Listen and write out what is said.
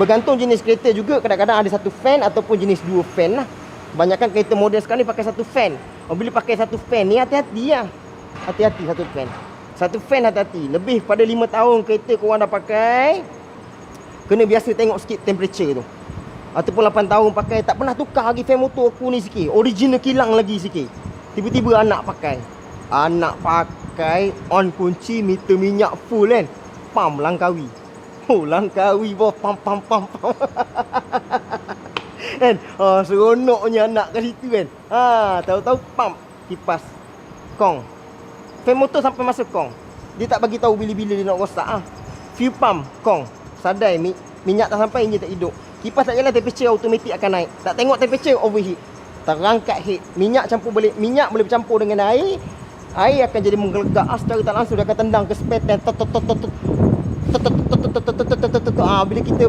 Bergantung jenis kereta juga. Kadang-kadang ada satu fan ataupun jenis dua fan lah. Kebanyakan kereta model sekarang ni pakai satu fan. Bila pakai satu fan ni, hati-hati lah. Hati-hati satu fan. Satu fan hati-hati. Lebih pada 5 tahun kereta korang dah pakai, kena biasa tengok sikit temperature tu. Ataupun 8 tahun pakai, tak pernah tukar lagi fan motor aku ni sikit. Original kilang lagi sikit. Tiba-tiba anak pakai. Anak pakai, on kunci, meter minyak full kan. Pam, Langkawi. Oh, Langkawi bawah, pam. Kan? Seronoknya anak kat situ kan. Tahu-tahu pam, kipas kong. Fan motor sampai masuk kong. Dia tak bagi tahu bila-bila dia nak rosak Fuel pump kong. Sadai minyak tak sampai, enjin tak hidup. Kipas tak jalan, temperature automatik akan naik. Tak tengok temperature, overheat. Terangkat heat. Minyak campur balik. Minyak boleh bercampur dengan air. Air akan jadi menggelegak. Secara tak langsung dia akan tendang ke spare tank. Bila kita